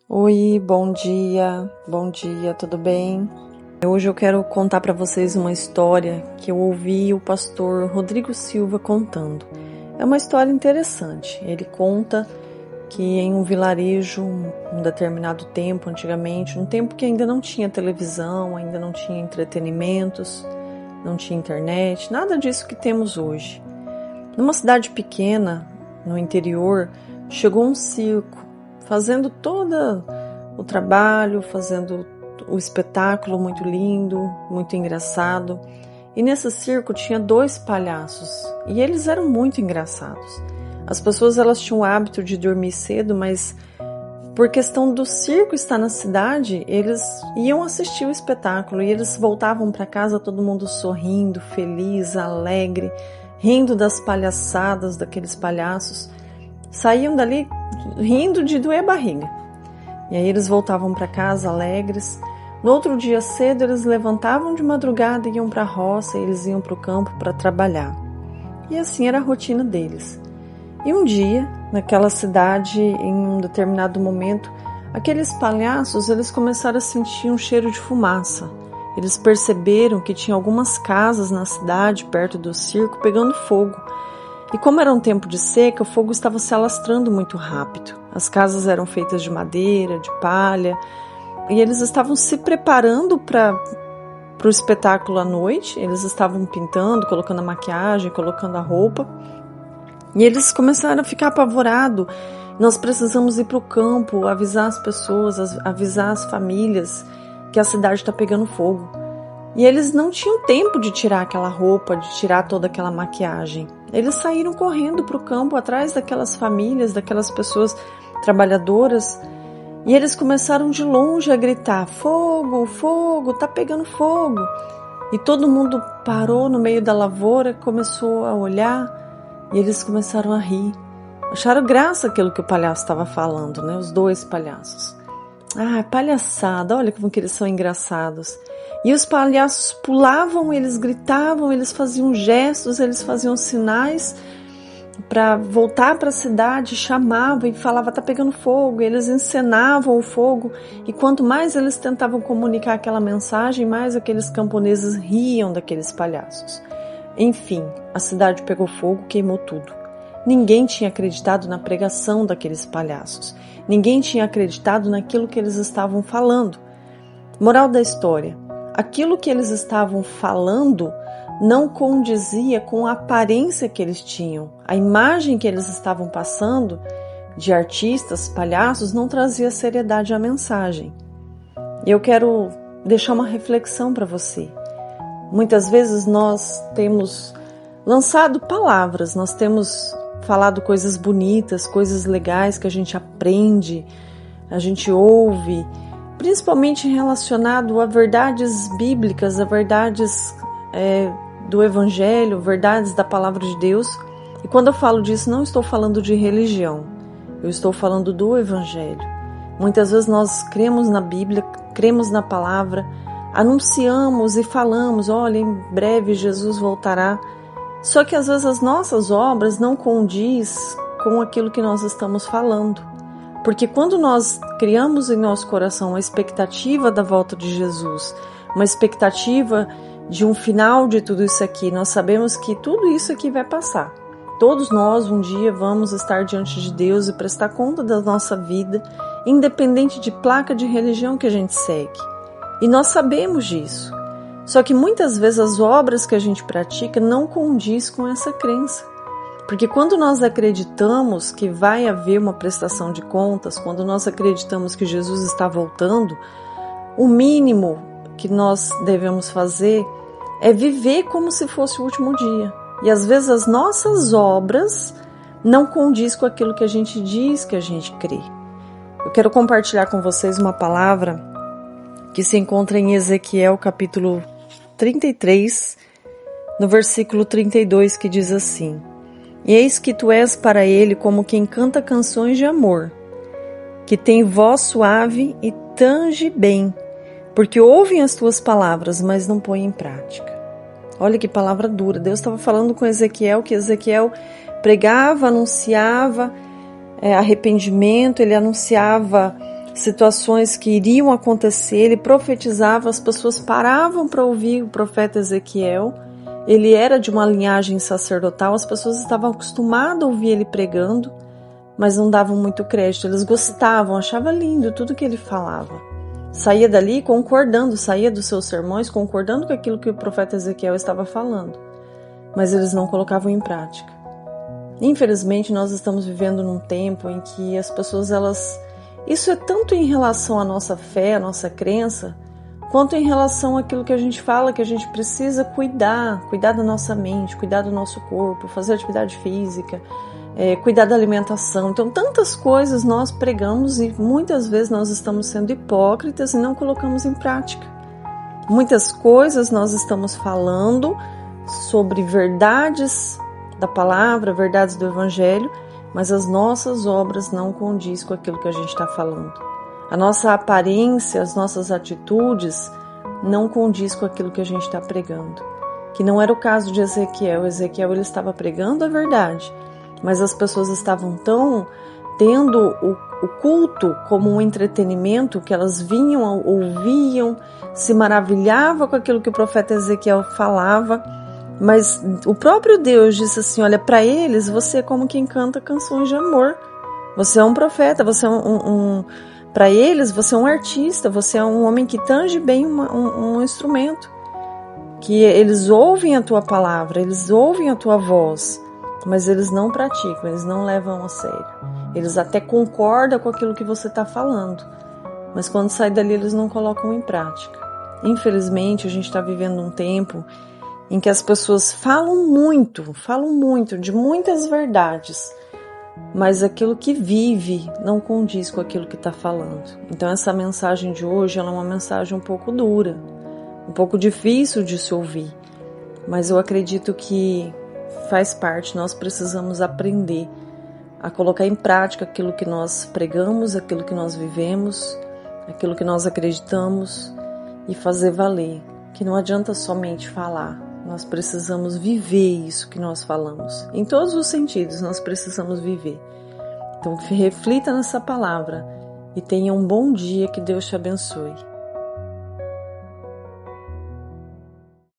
Oi, bom dia, tudo bem? Hoje eu quero contar para vocês uma história que eu ouvi o pastor Rodrigo Silva contando. É uma história interessante. Ele conta que em um vilarejo, um determinado tempo, antigamente, um tempo que ainda não tinha televisão, ainda não tinha entretenimentos, não tinha internet, nada disso que temos hoje. Numa cidade pequena, no interior, chegou um circo, fazendo todo o trabalho, fazendo o espetáculo muito lindo, muito engraçado. E nesse circo tinha 2 palhaços, e eles eram muito engraçados. As pessoas elas tinham o hábito de dormir cedo, mas por questão do circo estar na cidade, eles iam assistir o espetáculo e eles voltavam para casa todo mundo sorrindo, feliz, alegre, rindo das palhaçadas daqueles palhaços. Saíam dali rindo de doer a barriga. E aí eles voltavam para casa alegres. No outro dia cedo eles levantavam de madrugada e iam para a roça, eles iam para o campo para trabalhar. E assim era a rotina deles. E um dia, naquela cidade, em um determinado momento, aqueles palhaços eles começaram a sentir um cheiro de fumaça. Eles perceberam que tinha algumas casas na cidade, perto do circo, pegando fogo. E como era um tempo de seca, o fogo estava se alastrando muito rápido. As casas eram feitas de madeira, de palha, e eles estavam se preparando para o espetáculo à noite. Eles estavam pintando, colocando a maquiagem, colocando a roupa. E eles começaram a ficar apavorados. Nós precisamos ir para o campo, avisar as pessoas, avisar as famílias que a cidade está pegando fogo. E eles não tinham tempo de tirar aquela roupa, de tirar toda aquela maquiagem. Eles saíram correndo para o campo, atrás daquelas famílias, daquelas pessoas trabalhadoras, e eles começaram de longe a gritar: fogo, fogo, tá pegando fogo. E todo mundo parou no meio da lavoura, começou a olhar, e eles começaram a rir. Acharam graça aquilo que o palhaço estava falando, né? Os 2 palhaços. Ah, palhaçada, olha como que eles são engraçados. E os palhaços pulavam, eles gritavam, eles faziam gestos, eles faziam sinais para voltar para a cidade, chamavam e falavam: tá pegando fogo. E eles encenavam o fogo, e quanto mais eles tentavam comunicar aquela mensagem, mais aqueles camponeses riam daqueles palhaços. Enfim, a cidade pegou fogo, queimou tudo. Ninguém tinha acreditado na pregação daqueles palhaços. Ninguém tinha acreditado naquilo que eles estavam falando. Moral da história: aquilo que eles estavam falando não condizia com a aparência que eles tinham. A imagem que eles estavam passando de artistas, palhaços, não trazia seriedade à mensagem. E eu quero deixar uma reflexão para você. Muitas vezes nós temos lançado palavras, nós temos falado coisas bonitas, coisas legais que a gente aprende, a gente ouve, principalmente relacionado a verdades bíblicas, a verdades do Evangelho, verdades da Palavra de Deus. E quando eu falo disso, não estou falando de religião, eu estou falando do Evangelho. Muitas vezes nós cremos na Bíblia, cremos na Palavra, anunciamos e falamos: olha, em breve Jesus voltará. Só que às vezes as nossas obras não condiz com aquilo que nós estamos falando. Porque quando nós criamos em nosso coração uma expectativa da volta de Jesus, uma expectativa de um final de tudo isso aqui, nós sabemos que tudo isso aqui vai passar. Todos nós um dia vamos estar diante de Deus e prestar conta da nossa vida, independente de placa de religião que a gente segue. E nós sabemos disso. Só que muitas vezes as obras que a gente pratica não condiz com essa crença. Porque quando nós acreditamos que vai haver uma prestação de contas, quando nós acreditamos que Jesus está voltando, o mínimo que nós devemos fazer é viver como se fosse o último dia. E às vezes as nossas obras não condiz com aquilo que a gente diz que a gente crê. Eu quero compartilhar com vocês uma palavra que se encontra em Ezequiel capítulo 33, no versículo 32, que diz assim: E eis que tu és para ele como quem canta canções de amor, que tem voz suave e tange bem, porque ouvem as tuas palavras, mas não põem em prática. Olha que palavra dura. Deus estava falando com Ezequiel, que Ezequiel pregava, anunciava arrependimento, ele anunciava situações que iriam acontecer, ele profetizava, as pessoas paravam para ouvir o profeta Ezequiel. Ele era de uma linhagem sacerdotal, as pessoas estavam acostumadas a ouvir ele pregando, mas não davam muito crédito. Eles gostavam, achavam lindo tudo que ele falava. Saía dali concordando, saía dos seus sermões concordando com aquilo que o profeta Ezequiel estava falando, mas eles não colocavam em prática. Infelizmente, nós estamos vivendo num tempo em que as pessoas, isso é tanto em relação à nossa fé, à nossa crença, quanto em relação àquilo que a gente fala, que a gente precisa cuidar da nossa mente, cuidar do nosso corpo, fazer atividade física, cuidar da alimentação. Então, tantas coisas nós pregamos e muitas vezes nós estamos sendo hipócritas e não colocamos em prática. Muitas coisas nós estamos falando sobre verdades da palavra, verdades do Evangelho, mas as nossas obras não condizem com aquilo que a gente está falando. A nossa aparência, as nossas atitudes não condizem com aquilo que a gente está pregando. Que não era o caso de Ezequiel. Ezequiel, ele estava pregando a verdade, mas as pessoas estavam tendo o culto como um entretenimento, que elas vinham, ouviam, se maravilhavam com aquilo que o profeta Ezequiel falava, mas o próprio Deus disse assim, olha, para eles você é como quem canta canções de amor. Você é um profeta, você é para eles você é um artista, você é um homem que tange bem um instrumento. Que eles ouvem a tua palavra, eles ouvem a tua voz, mas eles não praticam, eles não levam a sério. Eles até concordam com aquilo que você está falando, mas quando sai dali eles não colocam em prática. Infelizmente, a gente está vivendo um tempo em que as pessoas falam muito de muitas verdades, mas aquilo que vive não condiz com aquilo que está falando. Então essa mensagem de hoje ela é uma mensagem um pouco dura, um pouco difícil de se ouvir, mas eu acredito que faz parte, nós precisamos aprender a colocar em prática aquilo que nós pregamos, aquilo que nós vivemos, aquilo que nós acreditamos e fazer valer, que não adianta somente falar. Nós precisamos viver isso que nós falamos. Em todos os sentidos, nós precisamos viver. Então, reflita nessa palavra e tenha um bom dia, que Deus te abençoe.